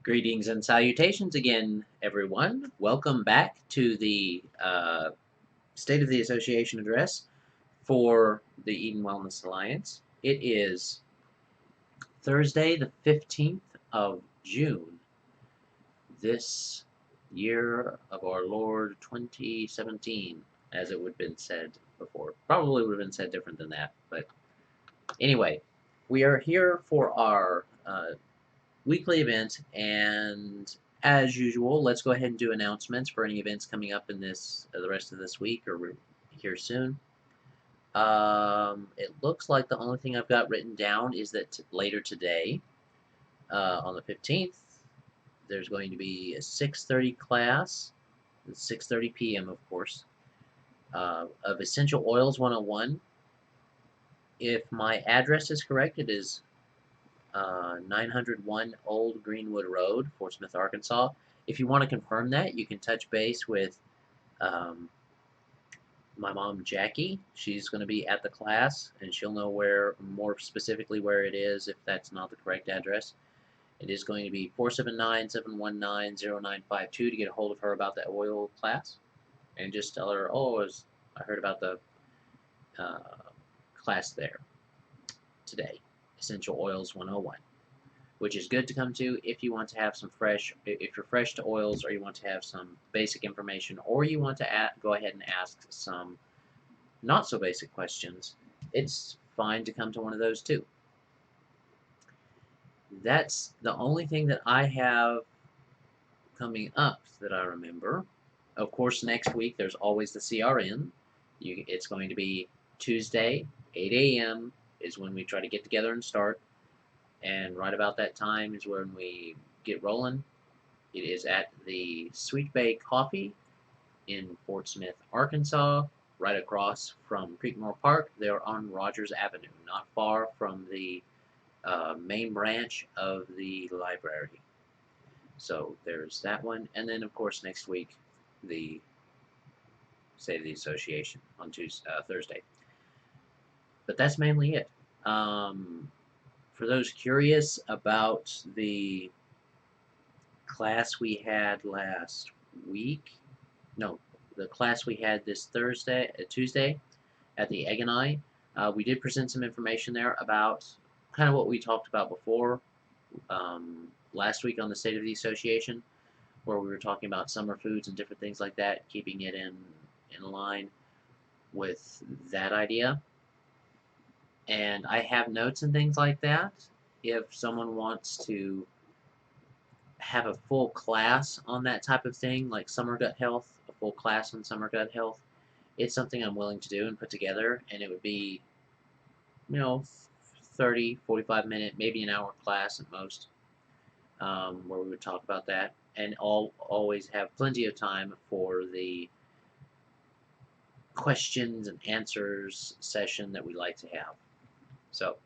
Greetings and salutations again, everyone. Welcome back to the State of the Association address for the Eden Wellness Alliance. It is Thursday, the 15th of June, this year of our Lord 2017, as it would have been said before. Probably would have been said different than that, but anyway, we are here for our weekly event, and as usual, let's go ahead and do announcements for any events coming up in this the rest of this week or here soon. It looks like the only thing I've got written down is that later today, on the 15th, there's going to be a 6:30 class, 6:30 p.m. of course, of Essential Oils 101. If my address is correct, it is 901 Old Greenwood Road, Fort Smith, Arkansas. If you want to confirm that, you can touch base with um, my mom, Jackie. She's going to be at the class, and she'll know where, more specifically, where it is if that's not the correct address. It is going to be 479-719-0952 to get a hold of her about that oil class, and just tell her, oh, I heard about the uh, class there today, Essential Oils 101. Which is good to come to if you want to have some if you're fresh to oils, or you want to have some basic information, or you want to go ahead and ask some not so basic questions. It's fine to come to one of those too. That's the only thing that I have coming up that I remember. Of course, next week there's always the CRN. It's going to be Tuesday, 8 a.m. is when we try to get together and start. And right about that time is when we get rolling. It is at the Sweet Bay Coffee in Fort Smith, Arkansas, right across from Creekmore Park. They're on Rogers Avenue, not far from the main branch of the library. So there's that one. And then, of course, next week, the State of the Association on Thursday. But that's mainly it. Um, for those curious about the class we had last week, no, the class we had this Tuesday at the Egg and I, we did present some information there about kind of what we talked about before last week on the State of the Association, where we were talking about summer foods and different things like that, keeping it in line with that idea. And I have notes and things like that. If someone wants to have a full class on that type of thing, like summer gut health, a full class on summer gut health, it's something I'm willing to do and put together, and it would be, 30, 45 minute, maybe an hour class at most, where we would talk about that, and always have plenty of time for the questions and answers session that we like to have. So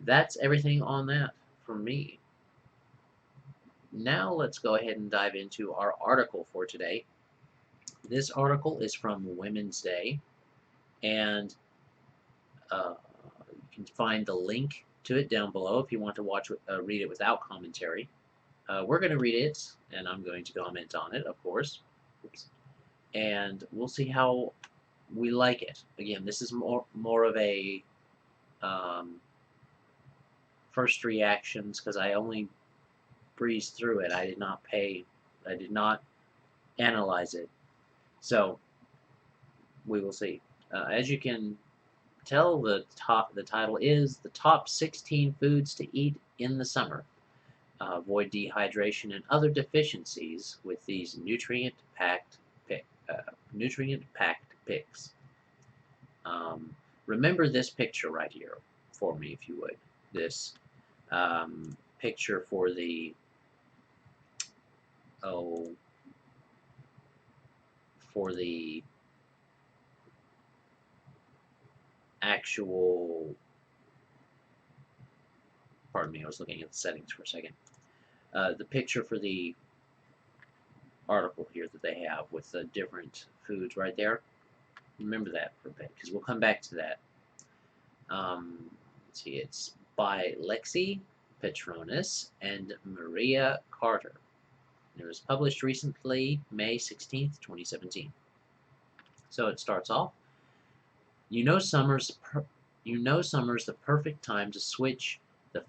that's everything on that from me. Now let's go ahead and dive into our article for today. This article is from Women's Day, and you can find the link to it down below if you want to read it without commentary. We're going to read it, and I'm going to comment on it, of course. Oops. And we'll see how we like it. Again, this is more of a um, first reactions, because I only breezed through it. I did not analyze it. So we will see. As you can tell, the title is the top 16 foods to eat in the summer. Avoid dehydration and other deficiencies with these nutrient-packed picks. Remember this picture right here for me, if you would. This picture for the oh for the actual. Pardon me, I was looking at the settings for a second. The picture for the article here that they have with the different foods right there. Remember that for a bit, because we'll come back to that. Let's see, it's by Lexi Petronas, and Maria Carter. It was published recently, May 16th, 2017. So it starts off, you know summer's the perfect time to switch the,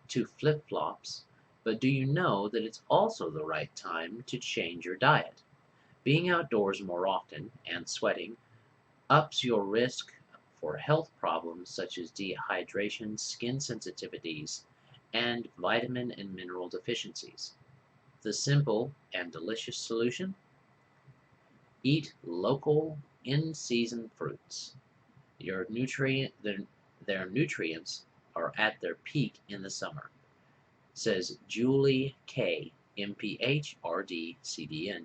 to flip-flops, but do you know that it's also the right time to change your diet? Being outdoors more often and sweating ups your risk for health problems such as dehydration, skin sensitivities, and vitamin and mineral deficiencies. The simple and delicious solution? Eat local, in-season fruits. Your nutrient, their nutrients are at their peak in the summer, says Julie K., MPH, RD, CDN,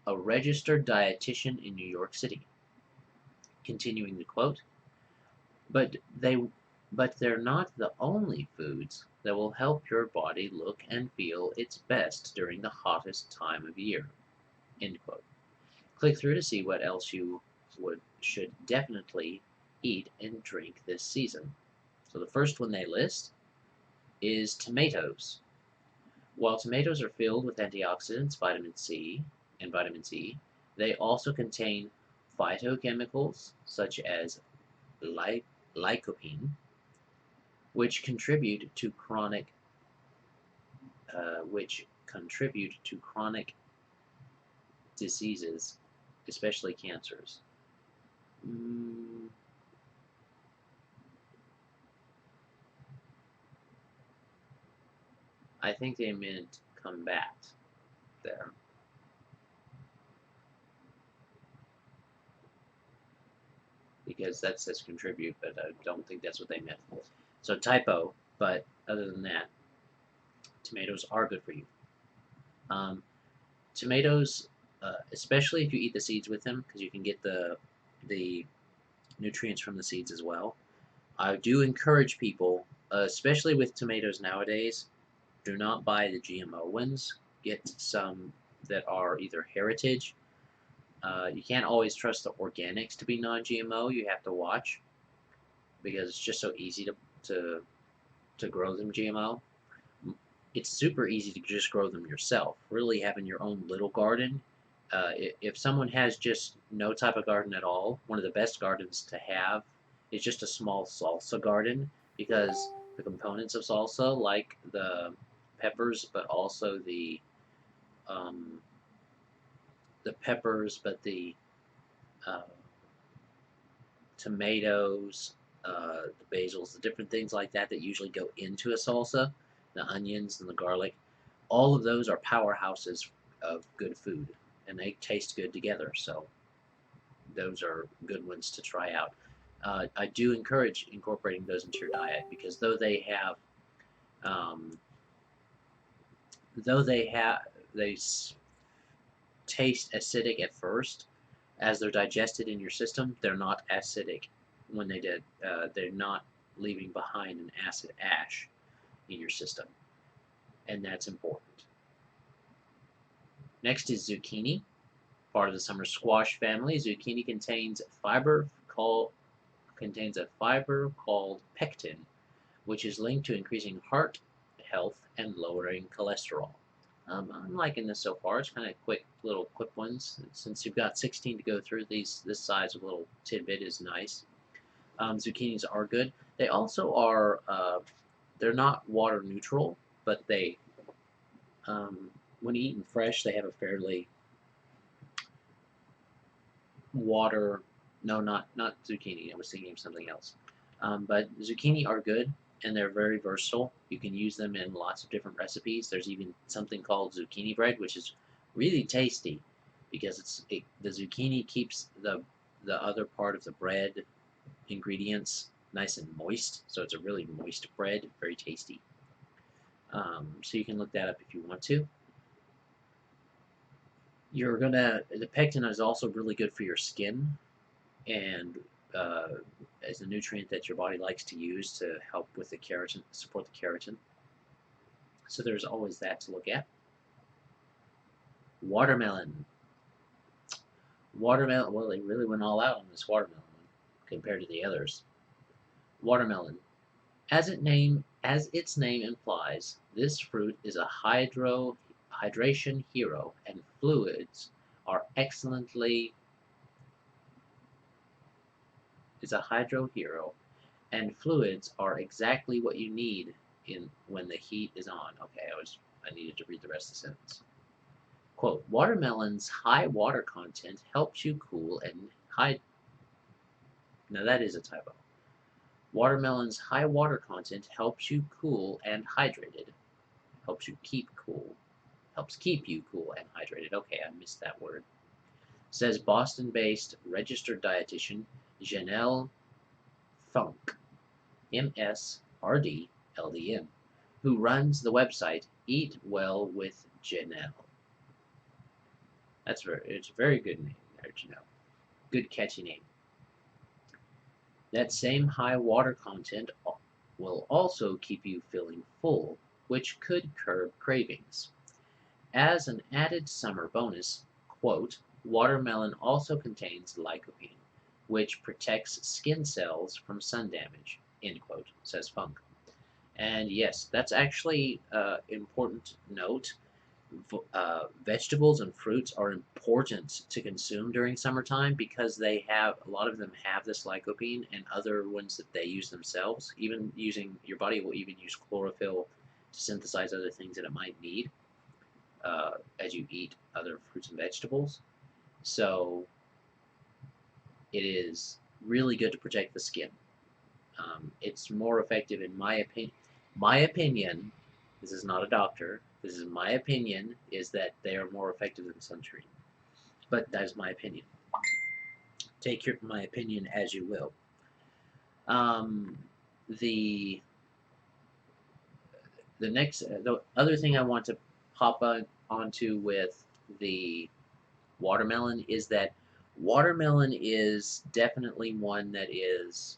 a registered dietitian in New York City. Continuing the quote, but they but they're not the only foods that will help your body look and feel its best during the hottest time of year. End quote. Click through to see what else you should definitely eat and drink this season. So the first one they list is tomatoes. While tomatoes are filled with antioxidants, vitamin C, they also contain phytochemicals such as lycopene, which contribute to chronic diseases, especially cancers. I think they meant combat there. Because that says contribute, but I don't think that's what they meant. So typo, but other than that, tomatoes are good for you. Tomatoes, especially if you eat the seeds with them, because you can get the nutrients from the seeds as well. I do encourage people, especially with tomatoes nowadays, do not buy the GMO ones. Get some that are either heritage. You can't always trust the organics to be non-GMO. You have to watch because it's just so easy to grow them GMO. It's super easy to just grow them yourself. Really having your own little garden. If someone has just no type of garden at all, one of the best gardens to have is just a small salsa garden because the components of salsa, like the peppers, but also the peppers, but the uh, tomatoes, the basils, the different things like that that usually go into a salsa, the onions and the garlic, all of those are powerhouses of good food, and they taste good together. So those are good ones to try out. I do encourage incorporating those into your diet because um, though they taste acidic at first, as they're digested in your system, they're not acidic when they're not leaving behind an acid ash in your system, and that's important. Next is zucchini, part of the summer squash family. Zucchini contains a fiber called pectin, which is linked to increasing heart health and lowering cholesterol. I'm liking this so far. It's kind of quick ones. Since you've got 16 to go through, this size of little tidbit is nice. Zucchinis are good. They also are, they're not water neutral, but when eaten fresh, they have a fairly water, no, not zucchini. I was thinking of something else. But zucchini are good, and they're very versatile. You can use them in lots of different recipes. There's even something called zucchini bread, which is really tasty because the zucchini keeps the other part of the bread ingredients nice and moist. So it's a really moist bread, very tasty. So you can look that up if you want to. The pectin is also really good for your skin and as a nutrient that your body likes to use to help with the keratin, support the keratin. So there's always that to look at. Watermelon. Watermelon, well, they really went all out on this watermelon one compared to the others. Watermelon. As its name implies, this fruit is a hydration hero, and are excellently is a hydro hero, and fluids are exactly what you need in when the heat is on. Okay, I needed to read the rest of the sentence. Quote, watermelon's high water content helps you cool and hydrate. Now that is a typo. Watermelon's high water content helps you cool and hydrated. Helps you keep cool. Helps keep you cool and hydrated. Okay, I missed that word. Says Boston-based registered dietitian Janelle Funk, MSRD, LDN, who runs the website Eat Well with Janelle. It's a very good name there, Janelle. Good catchy name. That same high water content will also keep you feeling full, which could curb cravings. As an added summer bonus, quote, watermelon also contains lycopene, which protects skin cells from sun damage, end quote, says Funk. And yes, that's actually an important note. Vegetables and fruits are important to consume during summertime because a lot of them have this lycopene, and other ones that they use themselves. Even using your body will even use chlorophyll to synthesize other things that it might need as you eat other fruits and vegetables. So it is really good to protect the skin. It's more effective in my opinion. My opinion, this is not a doctor, this is my opinion, is that they are more effective than sunscreen. But that is my opinion. Take my opinion as you will. Um, the the other thing I want to pop onto with the watermelon is that watermelon is definitely one that is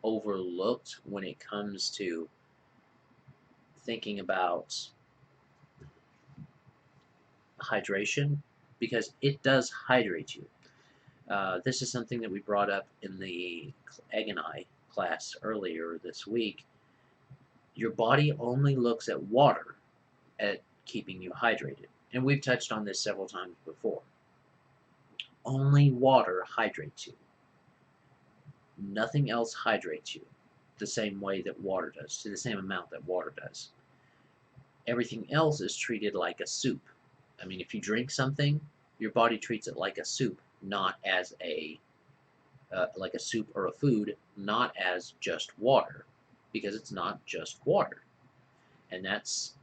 overlooked when it comes to thinking about hydration, because it does hydrate you. This is something that we brought up in the Egg and I class earlier this week. Your body only looks at water at keeping you hydrated. And we've touched on this several times before. Only water hydrates you. Nothing else hydrates you the same way that water does, to the same amount that water does. Everything else is treated like a soup. I mean, if you drink something, your body treats it like a soup, not as like a soup or a food, not as just water, because it's not just water. And that's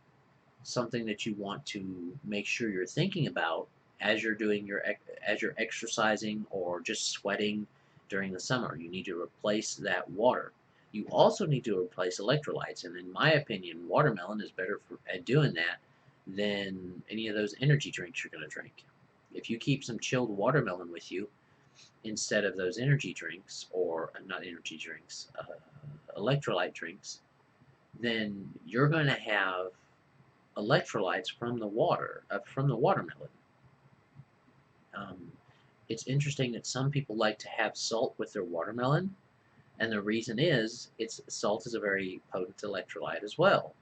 something that you want to make sure you're thinking about as you're doing as you're exercising or just sweating during the summer. You need to replace that water. You also need to replace electrolytes, and in my opinion, watermelon is better at doing that than any of those energy drinks you're going to drink. If you keep some chilled watermelon with you instead of those energy drinks, or not energy drinks, electrolyte drinks, then you're going to have electrolytes from the watermelon. It's interesting that some people like to have salt with their watermelon, and the reason is salt is a very potent electrolyte as well,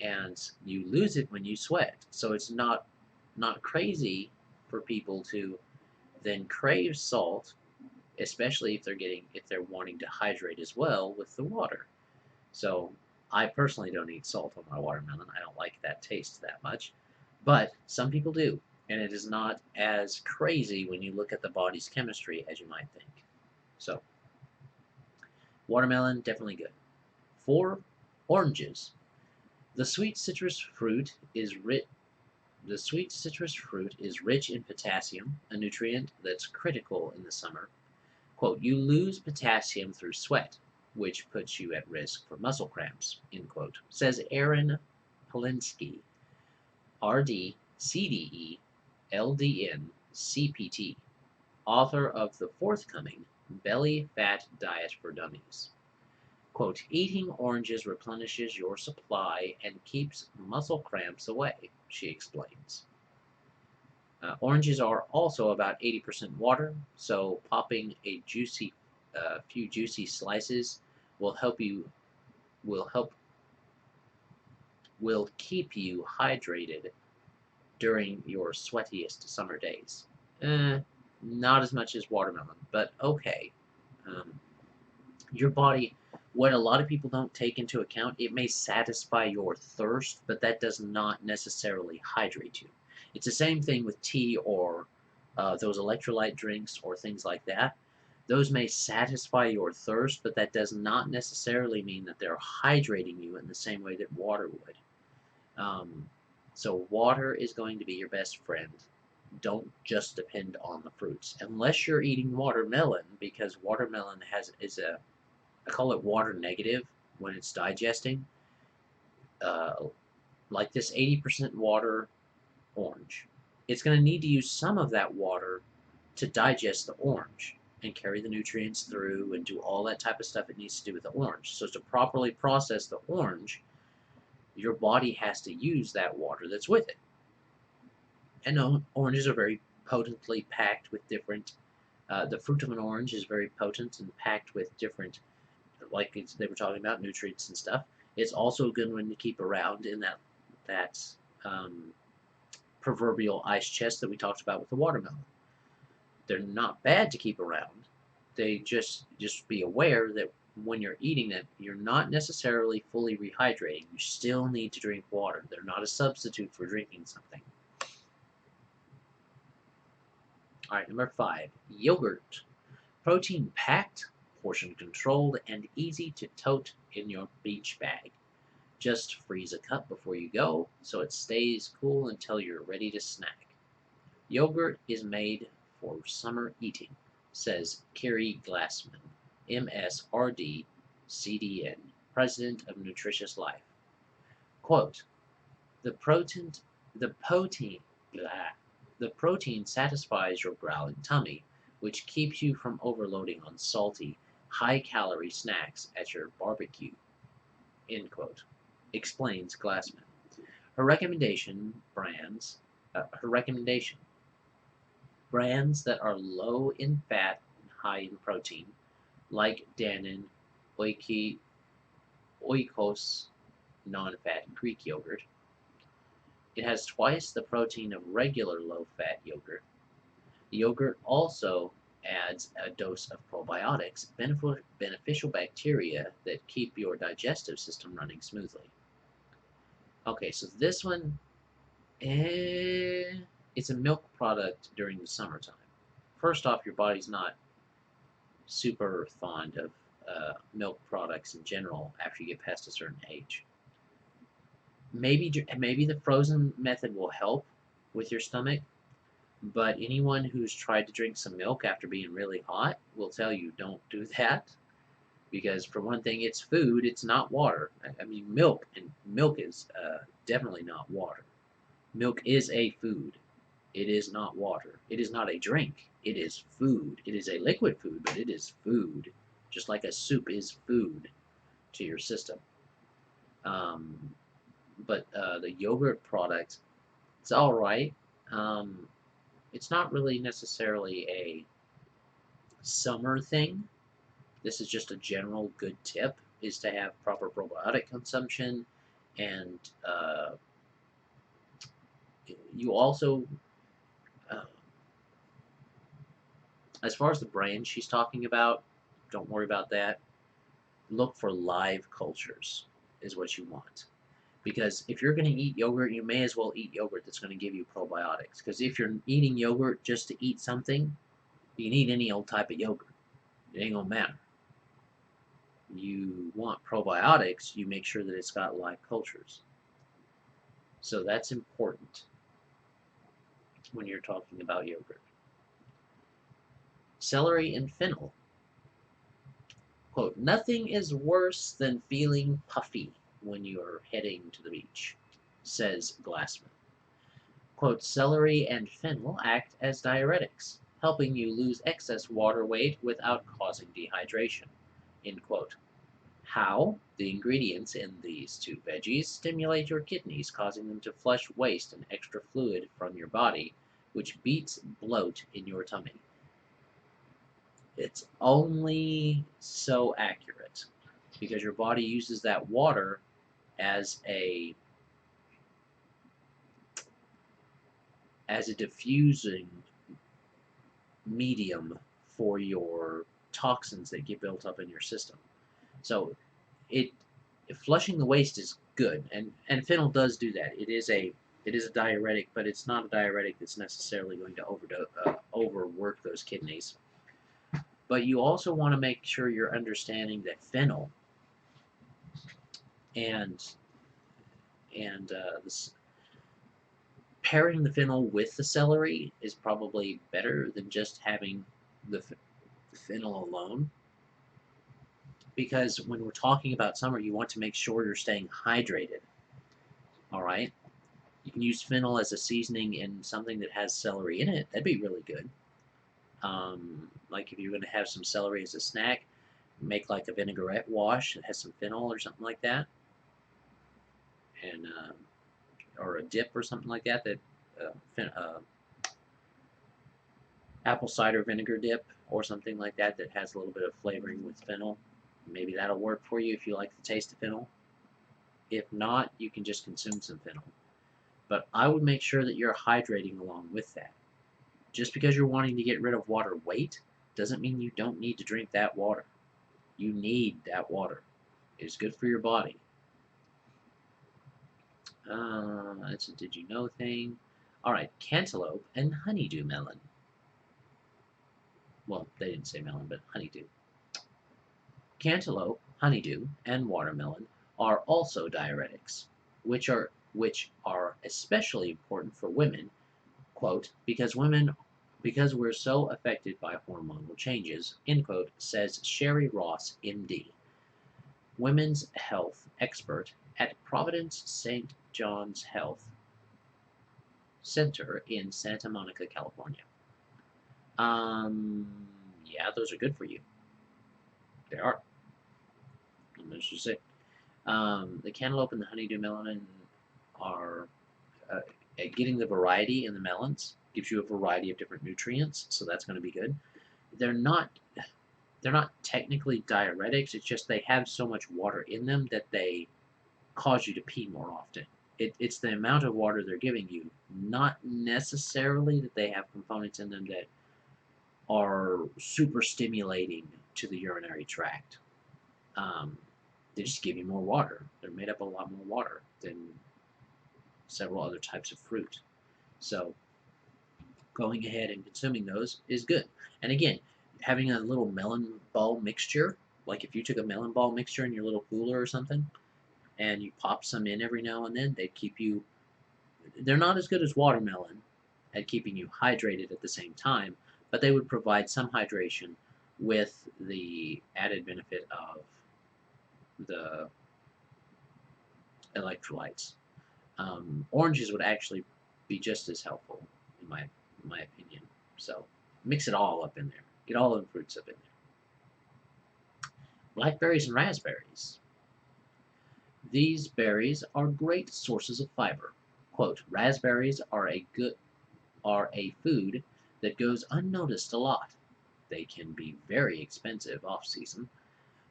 and you lose it when you sweat. So it's not crazy for people to then crave salt, especially if they're wanting to hydrate as well with the water. So I personally don't eat salt on my watermelon. I don't like that taste that much, but some people do, and it is not as crazy when you look at the body's chemistry as you might think. So watermelon, definitely good. 4. Oranges. The sweet citrus fruit is rich in potassium, a nutrient that's critical in the summer. Quote, you lose potassium through sweat, which puts you at risk for muscle cramps, end quote, says Aaron Polinsky, RD, CDE, LDN, CPT, author of the forthcoming Belly Fat Diet for Dummies. Quote, eating oranges replenishes your supply and keeps muscle cramps away, she explains. Oranges are also about 80% water, so popping a few juicy slices will help you will help will keep you hydrated during your sweatiest summer days. Not as much as watermelon, but okay. Um, your body, what a lot of people don't take into account, it may satisfy your thirst, but that does not necessarily hydrate you. It's the same thing with tea or those electrolyte drinks or things like that. Those may satisfy your thirst, but that does not necessarily mean that they're hydrating you in the same way that water would. Um, so water is going to be your best friend. Don't just depend on the fruits, unless you're eating watermelon, because watermelon is a, I call it water negative when it's digesting. Uh, like this 80% water orange. It's going to need to use some of that water to digest the orange and carry the nutrients through and do all that type of stuff it needs to do with the orange. So to properly process the orange, your body has to use that water that's with it. And oranges are very potently packed with different, the fruit of an orange is very potent and packed with different, like they were talking about, nutrients and stuff. It's also a good one to keep around in that um, proverbial ice chest that we talked about with the watermelon. They're not bad to keep around. They just be aware that when you're eating it, you're not necessarily fully rehydrating. You still need to drink water. They're not a substitute for drinking something. All right, number 5, yogurt. Protein packed, portion controlled, and easy to tote in your beach bag. Just freeze a cup before you go so it stays cool until you're ready to snack. Yogurt is made for summer eating, says Kerry Glassman, MSRD, CDN, President of Nutritious Life. Quote, the protein, the protein, blah, the protein satisfies your growling tummy, which keeps you from overloading on salty, high-calorie snacks at your barbecue, end quote, explains Glassman. Her recommendation, brands that are low in fat and high in protein, like Dannon, Oikos, non-fat Greek yogurt. It has twice the protein of regular low-fat yogurt. The yogurt also adds a dose of probiotics, beneficial bacteria that keep your digestive system running smoothly. Okay, so this one, it's a milk product during the summertime. First off, your body's not super fond of milk products in general after you get past a certain age. Maybe the frozen method will help with your stomach, but anyone who's tried to drink some milk after being really hot will tell you don't do that, because for one thing, it's food, it's not water. I mean, milk is definitely not water. Milk is a food. It is not water. It is not a drink. It is food. It is a liquid food, but it is food, just like a soup is food to your system. But the yogurt product, it's all right. It's not really necessarily a summer thing. This is just a general good tip, is to have proper probiotic consumption, and you also, uh, as far as the brand she's talking about, don't worry about that. Look for live cultures is what you want. Because if you're going to eat yogurt, you may as well eat yogurt that's going to give you probiotics. Because if you're eating yogurt just to eat something, you can eat any old type of yogurt. It ain't going to matter. You want probiotics, you make sure that it's got live cultures. So that's important when you're talking about yogurt. Celery and fennel. Quote, nothing is worse than feeling puffy when you're heading to the beach, says Glassman. Quote, celery and fennel act as diuretics, helping you lose excess water weight without causing dehydration, end quote. How? The ingredients in these two veggies stimulate your kidneys, causing them to flush waste and extra fluid from your body, which beats bloat in your tummy. It's only so accurate. because your body uses that water as a diffusing medium for your toxins that get built up in your system. So it flushing the waste is good, and fennel does do that. It is a diuretic, but it's not a diuretic that's necessarily going to overwork those kidneys. But you also want to make sure you're understanding that fennel and this, pairing the fennel with the celery is probably better than just having the fennel alone. Because when we're talking about summer, you want to make sure you're staying hydrated. All right. You can use fennel as a seasoning in something that has celery in it. That'd be really good. Like if you're going to have some celery as a snack, make like a vinaigrette wash that has some fennel or something like that, and or a dip or something like that. Apple cider vinegar dip or something like that that has a little bit of flavoring with fennel. Maybe that'll work for you if you like the taste of fennel. If not, you can just consume some fennel. But I would make sure that you're hydrating along with that. Just because you're wanting to get rid of water weight doesn't mean you don't need to drink that water. You need that water. It's good for your body. It's a did you know thing. Alright, cantaloupe and honeydew melon. Well, they didn't say melon, but honeydew. Cantaloupe, honeydew, and watermelon are also diuretics, which are especially important for women, quote, because we're so affected by hormonal changes, end quote, says Sherry Ross, MD, women's health expert at Providence St. John's Health Center in Santa Monica, California. Yeah, those are good for you. They are. And let's just say, the cantaloupe and the honeydew melon are getting the variety in the melons gives you a variety of different nutrients, so that's going to be good. They're not they're not technically diuretics. It's just they have so much water in them that they cause you to pee more often. It's the amount of water they're giving you, not necessarily that they have components in them that are super stimulating to the urinary tract. Um, they just give you more water. They're made up of a lot more water than several other types of fruit. So going ahead and consuming those is good. And again, having a little melon ball mixture, like if you took a melon ball mixture in your little cooler or something, and you pop some in every now and then, they keep you, they're not as good as watermelon at keeping you hydrated at the same time, but they would provide some hydration with the added benefit of the electrolytes. Oranges would actually be just as helpful, in my opinion. So mix it all up in there. Get all the fruits up in there. Blackberries and raspberries. These berries are great sources of fiber. Quote, raspberries are a food that goes unnoticed a lot. They can be very expensive off season,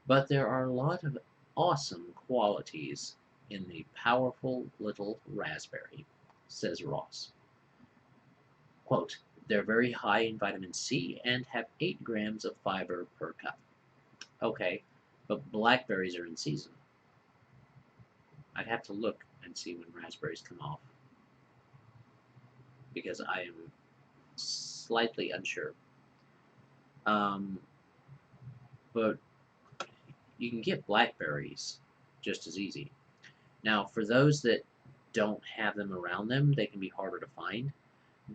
but there are a lot of awesome qualities in the powerful little raspberry, says Ross. Quote, they're very high in vitamin C and have 8 grams of fiber per cup. Okay, but blackberries are in season. I'd have to look and see when raspberries come off because I am slightly unsure. But you can get blackberries just as easy. Now, for those that don't have them around them, they can be harder to find.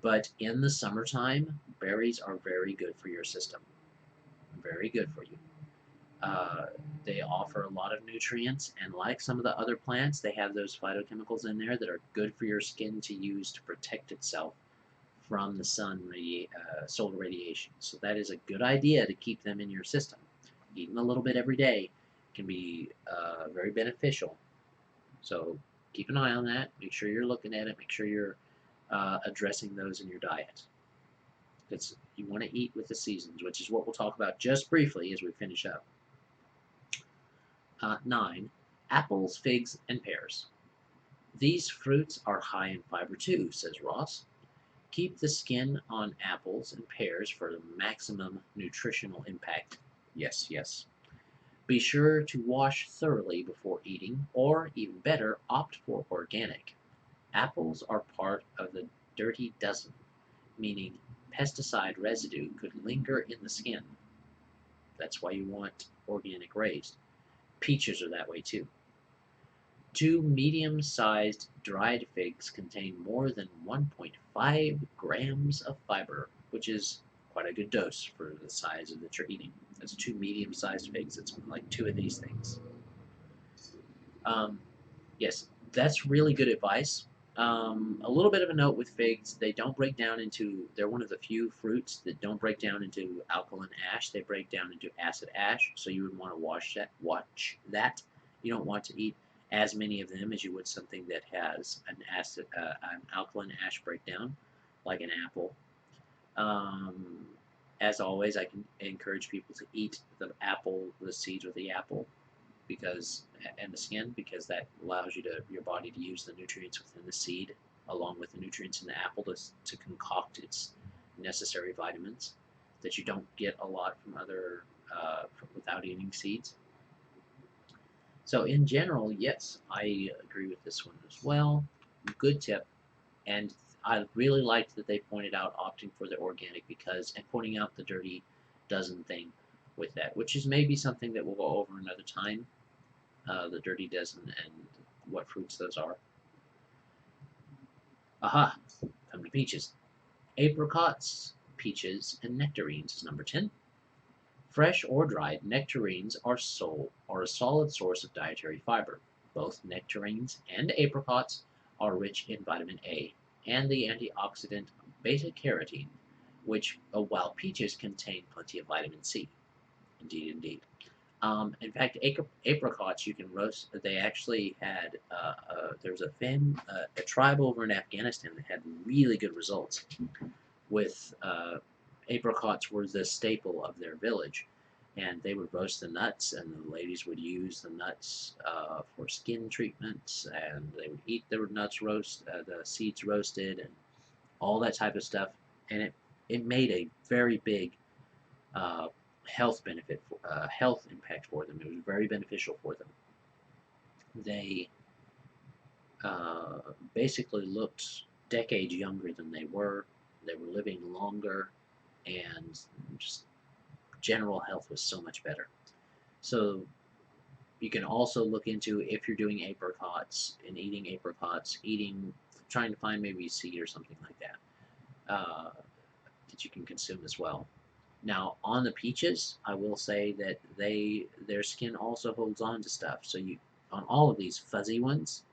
But in the summertime, berries are very good for your system. Very good for you. They offer a lot of nutrients, and like some of the other plants, they have those phytochemicals in there that are good for your skin to use to protect itself from the solar radiation. So that is a good idea to keep them in your system. Eating a little bit every day can be very beneficial. So keep an eye on that. Make sure you're looking at it. Make sure you're addressing those in your diet. Because you want to eat with the seasons, which is what we'll talk about just briefly as we finish up. 9. Apples, figs, and pears. These fruits are high in fiber too, says Ross. Keep the skin on apples and pears for the maximum nutritional impact. Yes, yes. Be sure to wash thoroughly before eating, or even better, opt for organic. Apples are part of the dirty dozen, meaning pesticide residue could linger in the skin. That's why you want organic raised. Peaches are that way too. 2 medium-sized dried figs contain more than 1.5 grams of fiber, which is quite a good dose for the size that you're eating. That's 2 medium-sized figs. It's like 2 of these things. Um, yes, that's really good advice. A little bit of a note with figs, they don't break down into, they're one of the few fruits that don't break down into alkaline ash. They break down into acid ash, so you would want to watch that. You don't want to eat as many of them as you would something that has an alkaline ash breakdown, like an apple. Um, as always, I can encourage people to eat the seeds of the apple, because and the skin, because that allows your body to use the nutrients within the seed along with the nutrients in the apple to concoct its necessary vitamins that you don't get a lot from other without eating seeds. So in general, yes, I agree with this one as well. Good tip. And I really liked that they pointed out opting for the organic, because, and pointing out the dirty dozen thing with that, which is maybe something that we'll go over another time, the dirty dozen and what fruits those are. Aha! Come to peaches. Apricots, peaches, and nectarines is number 10. Fresh or dried, nectarines are a solid source of dietary fiber. Both nectarines and apricots are rich in vitamin A and the antioxidant beta-carotene, while peaches contain plenty of vitamin C. Indeed, indeed. In fact, apricots you can roast. They actually had there was a tribe over in Afghanistan that had really good results with apricots were the staple of their village, and they would roast the nuts, and the ladies would use the nuts for skin treatments, and they would eat their nuts the seeds roasted, and all that type of stuff, and it made a very big uh, health impact for them. It was very beneficial for them. They basically looked decades younger than they were. They were living longer, and just general health was so much better. So you can also look into, if you're doing apricots and eating apricots, trying to find maybe a seed or something like that that you can consume as well. Now, on the peaches, I will say that their skin also holds on to stuff. So on all of these fuzzy ones,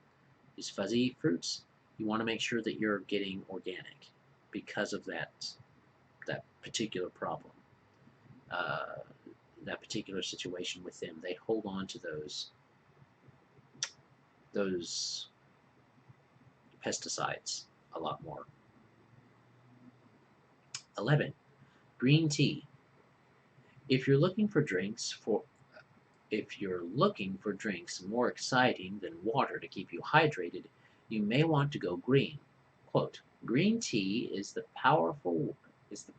these fuzzy fruits, you want to make sure that you're getting organic, because of that particular problem, uh, that particular situation with them. They hold on to those pesticides a lot more. 11. Green tea. If you're looking for drinks for If you're looking for drinks more exciting than water to keep you hydrated, you may want to go green. Quote, green tea is the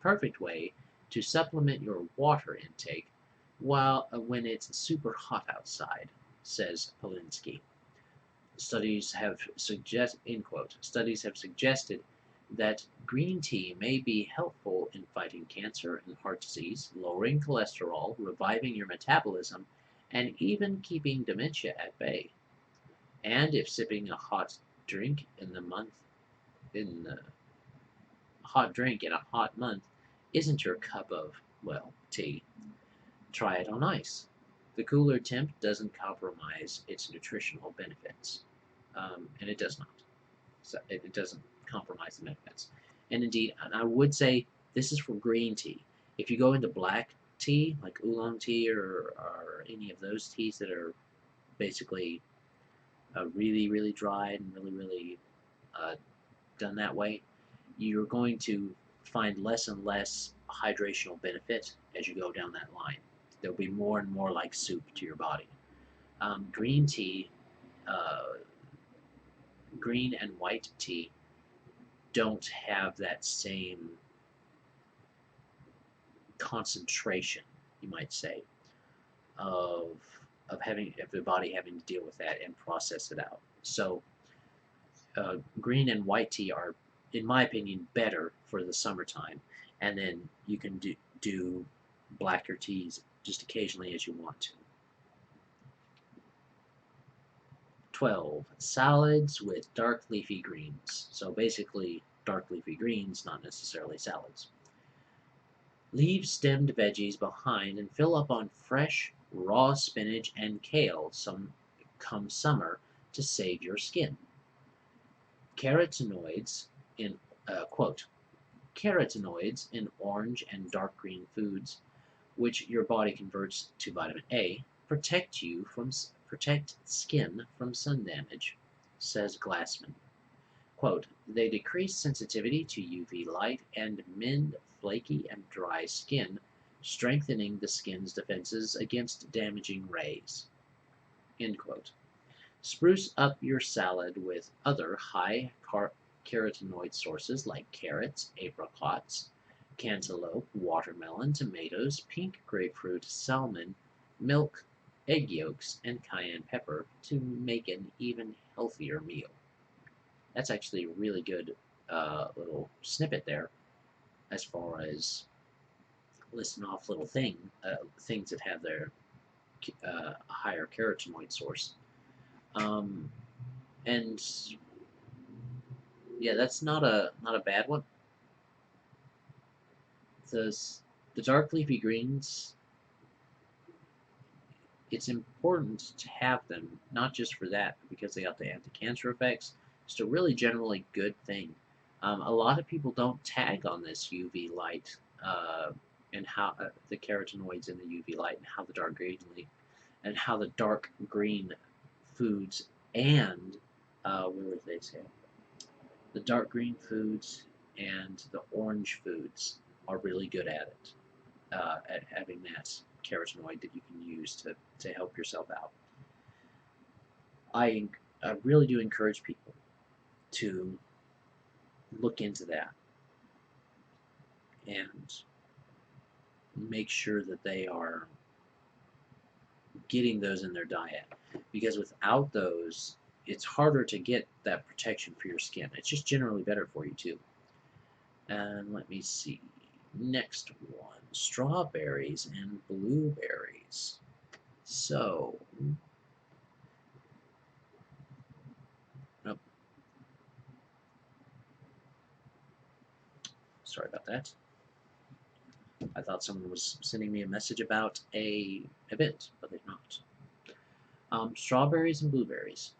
perfect way to supplement your water intake when it's super hot outside, says Polinsky. Studies have suggested that green tea may be helpful in fighting cancer and heart disease, lowering cholesterol, reviving your metabolism, and even keeping dementia at bay. And if sipping a drink in the month in the hot drink in a hot month isn't your cup of, well, tea, try it on ice. The cooler temp doesn't compromise its nutritional benefits, and it does not. So it doesn't compromise the benefits. And indeed, and I would say this is for green tea. If you go into black tea, like oolong tea or any of those teas that are basically really, really dried and really, really uh, done that way, you're going to find less and less hydrational benefit as you go down that line. There'll be more and more like soup to your body. Green tea, uh, green and white tea don't have that same concentration, you might say, of of the body having to deal with that and process it out. So green and white tea are, in my opinion, better for the summertime, and then you can do blacker teas just occasionally as you want to. 12. Salads with dark leafy greens. So basically, dark leafy greens, not necessarily salads. Leave stemmed veggies behind and fill up on fresh, raw spinach and kale come summer to save your skin. Carotenoids in quote carotenoids in orange and dark green foods, which your body converts to vitamin A, protect skin from sun damage, says Glassman. Quote, they decrease sensitivity to UV light and mend flaky and dry skin, strengthening the skin's defenses against damaging rays. End quote. Spruce up your salad with other high carotenoid sources like carrots, apricots, cantaloupe, watermelon, tomatoes, pink grapefruit, salmon, milk, egg yolks, and cayenne pepper to make an even healthier meal. That's actually a really good little snippet there as far as listing off little things that have their higher carotenoid source. Um, and yeah, that's not a bad one. The the dark leafy greens, it's important to have them not just for that, but because they got the anti-cancer effects. Just a really generally good thing. A lot of people don't tag on this UV light and how the carotenoids in the UV light and how the dark green and how the dark green foods and where would they say the dark green foods and the orange foods are really good at having that carotenoid that you can use to help yourself out. I, I really do encourage people to look into that and make sure that they are getting those in their diet because without those it's harder to get that protection for your skin. It's just generally better for you too. And let me see. Next one, strawberries and blueberries. So, oh, sorry about that. I thought someone was sending me a message about a event, but they're not. Strawberries and blueberries.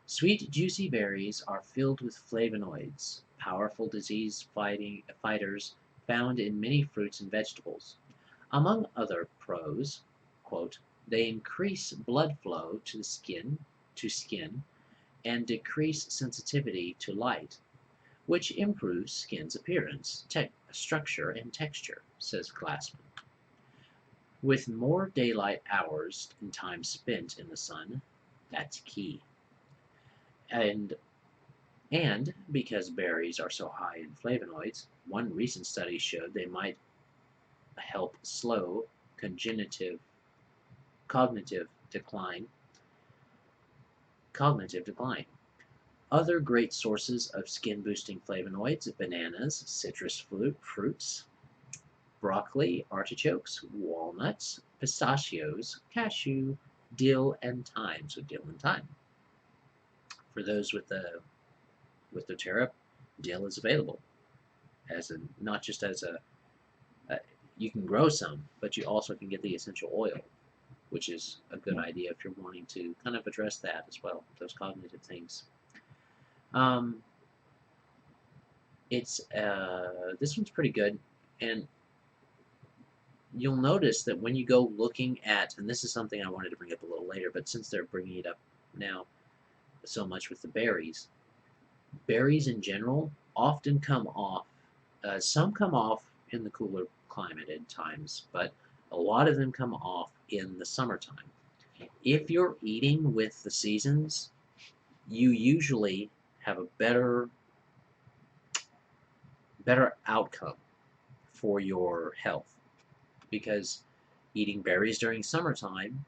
Sweet, juicy berries are filled with flavonoids, powerful disease-fighting fighters found in many fruits and vegetables. Among other pros, quote, they increase blood flow to skin and decrease sensitivity to light, which improves skin's appearance, structure, and texture, says Glassman. With more daylight hours and time spent in the sun, that's key. And and because berries are so high in flavonoids, one recent study showed they might help slow cognitive cognitive decline. Cognitive decline. Other great sources of skin-boosting flavonoids: bananas, fruits, broccoli, artichokes, walnuts, pistachios, cashew, dill, and thyme. So dill and thyme. For those with the doTERRA, dill is available as a not just as a you can grow some, but you also can get the essential oil, which is a good idea if you're wanting to kind of address that as well, those cognitive things. Um, it's this one's pretty good, and you'll notice that when you go looking at, and this is something I wanted to bring up a little later, but since they're bringing it up now so much with the berries in general often come off. Some come off in the cooler climate at times, but a lot of them come off in the summertime. If you're eating with the seasons, you usually have a better outcome for your health, because eating berries during summertime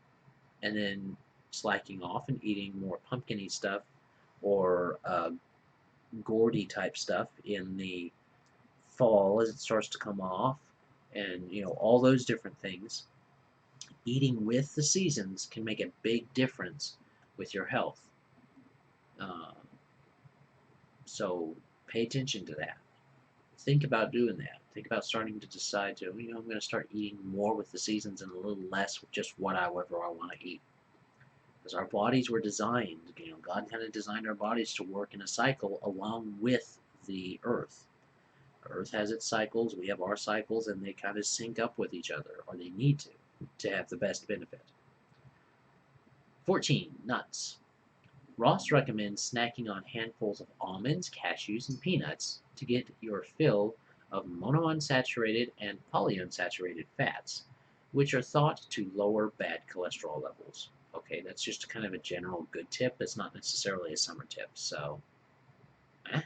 and then slacking off and eating more pumpkiny stuff or gourdy type stuff in the fall as it starts to come off, and all those different things, eating with the seasons can make a big difference with your health. uh, so pay attention to that. Think about doing that. Think about starting to decide to, I'm going to start eating more with the seasons and a little less with just whatever I want to eat. Because our bodies were designed, God kind of designed our bodies to work in a cycle along with the earth. The earth has its cycles, we have our cycles, and they kind of sync up with each other, or they need to have the best benefit. 14. Nuts. Ross recommends snacking on handfuls of almonds, cashews, and peanuts to get your fill of monounsaturated and polyunsaturated fats, which are thought to lower bad cholesterol levels. Okay, that's just kind of a general good tip. It's not necessarily a summer tip. So, eh,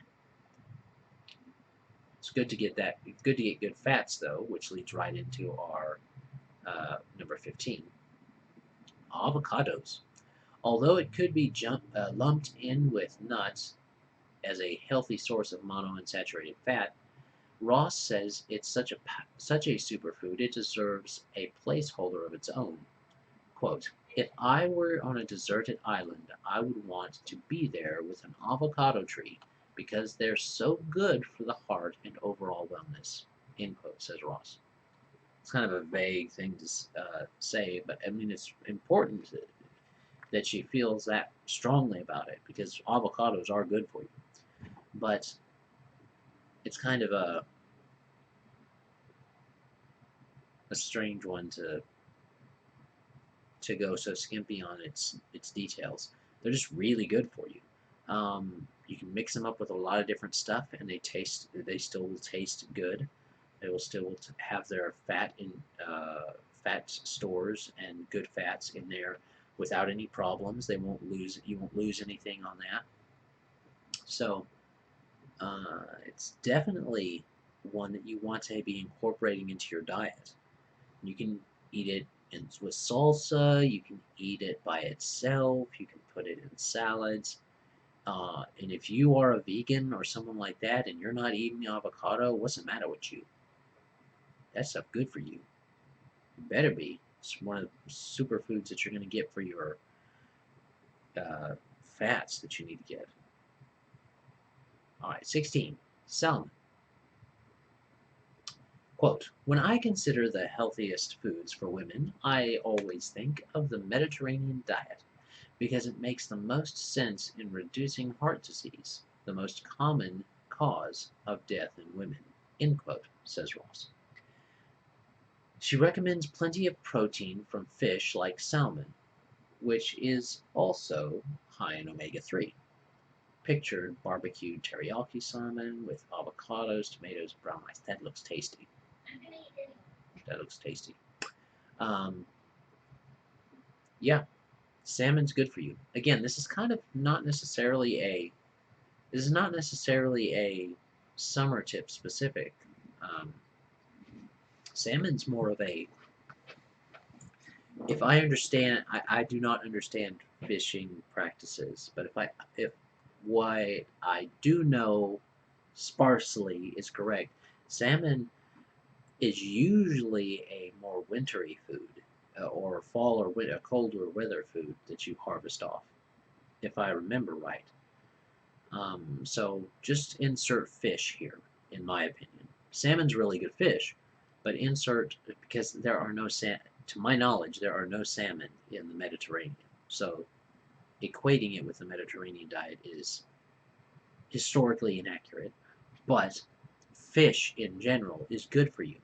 it's good to get that. It's good to get good fats, though, which leads right into our number 15. Avocados. Although it could be lumped in with nuts as a healthy source of monounsaturated fat, Ross says it's such a superfood it deserves a placeholder of its own. Quote, "If I were on a deserted island, I would want to be there with an avocado tree because they're so good for the heart and overall wellness," end quote, says Ross. It's kind of a vague thing to say, but I mean, it's important that she feels that strongly about it, because avocados are good for you. But it's kind of a strange one to go so skimpy on its details. They're just really good for you. You can mix them up with a lot of different stuff, and they still will taste good. They will still have their fat stores and good fats in there without any problems. You won't lose anything on that. So it's definitely one that you want to be incorporating into your diet. You can eat it with salsa, you can eat it by itself, you can put it in salads. And if you are a vegan or someone like that and you're not eating avocado, what's the matter with you? That stuff good for you. It better be. It's one of the superfoods that you're going to get for your uh, fats that you need to get. All right, 16. Salmon. Quote, "When I consider the healthiest foods for women, I always think of the Mediterranean diet because it makes the most sense in reducing heart disease, the most common cause of death in women," end quote, says Ross. She recommends plenty of protein from fish like salmon, which is also high in omega-3. Pictured barbecued teriyaki salmon with avocados, tomatoes, brown rice. That looks tasty. That looks tasty. Um, yeah, salmon's good for you. Again, this is not necessarily a summer tip specific. Um, Salmon's more of a, if I understand, I do not understand fishing practices, but if what I do know sparsely is correct, salmon is usually a more wintry food, or fall or winter, colder weather food that you harvest off, if I remember right. So just insert fish here, in my opinion. Salmon's really good fish, but insert, because to my knowledge, there are no salmon in the Mediterranean. So equating it with the Mediterranean diet is historically inaccurate, but fish in general is good for you.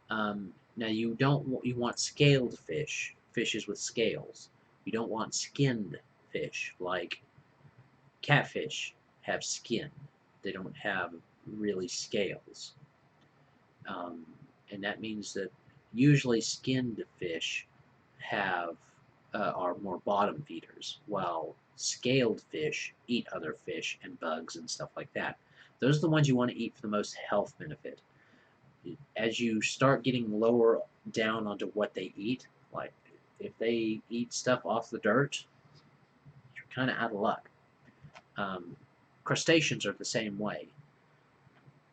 Now you want scaled fishes with scales. You don't want skinned fish like catfish have skin. They don't have really scales. And that means that usually skinned fish have are more bottom feeders, while scaled fish eat other fish and bugs and stuff like that. Those are the ones you want to eat for the most health benefit. As you start getting lower down onto what they eat, like if they eat stuff off the dirt, you're kind of out of luck. Um, Crustaceans are the same way.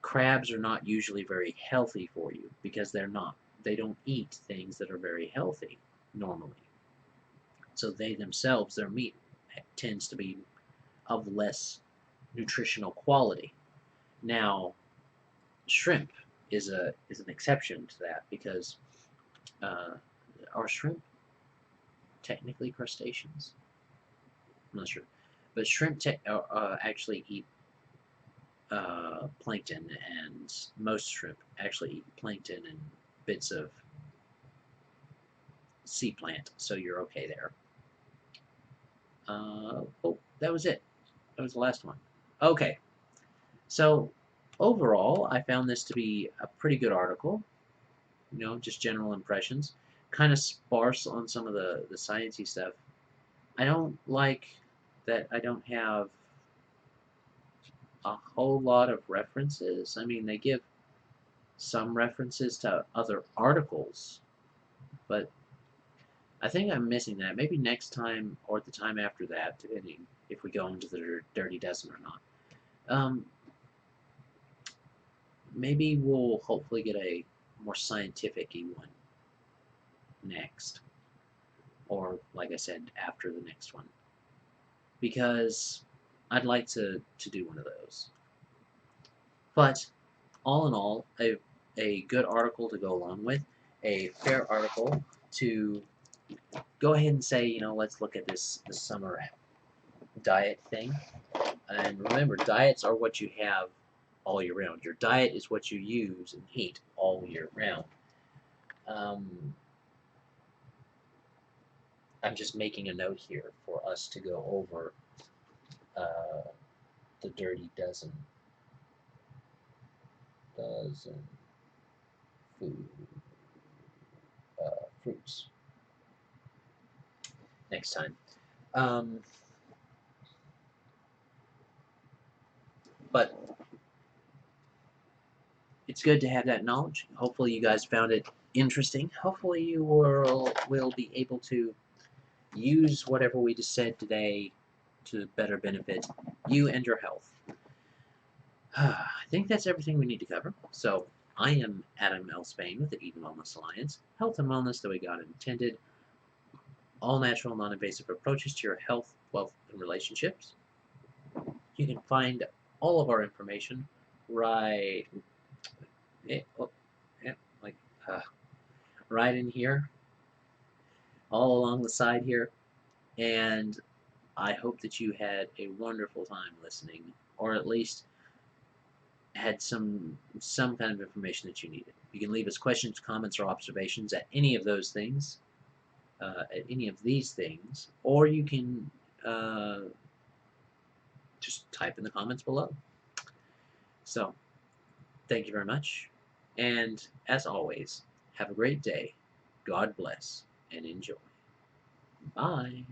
Crabs are not usually very healthy for you because they don't eat things that are very healthy normally. So they themselves, their meat tends to be of less nutritional quality. Now, shrimp is an exception to that because uh, are shrimp technically crustaceans? I'm not sure, but shrimp actually eat plankton, and most shrimp actually eat plankton and bits of sea plant, so you're okay there. Oh, that was it. That was the last one. Okay, so overall, I found this to be a pretty good article. Just general impressions. Kind of sparse on some of the sciencey stuff. I don't like that I don't have a whole lot of references. I mean, they give some references to other articles, but I think I'm missing that. Maybe next time or the time after that, depending if we go into the Dirty Dozen or not. Um, Maybe we'll hopefully get a more scientific-y one next, or like I said, after the next one, because I'd like to do one of those. But all in all, a good article to go along with, a fair article to go ahead and say, let's look at this summer diet thing. And remember, diets are what you have all year round. Your diet is what you use and eat all year round. Um, I'm just making a note here for us to go over uh, the Dirty dozen food fruits next time. Um, but it's good to have that knowledge. Hopefully you guys found it interesting. Hopefully you will be able to use whatever we just said today to better benefit you and your health. I think that's everything we need to cover. So I am Adam L. Spain with the Eden Wellness Alliance. Health and wellness the way God intended. All natural, non-invasive approaches to your health, wealth, and relationships. You can find all of our information right, oh, yeah, like right in here, all along the side here. And I hope that you had a wonderful time listening, or at least had some kind of information that you needed. You can leave us questions, comments, or observations at any of those things, at any of these things, or you can just type in the comments below. So, thank you very much, and as always, have a great day. God bless and enjoy. Bye.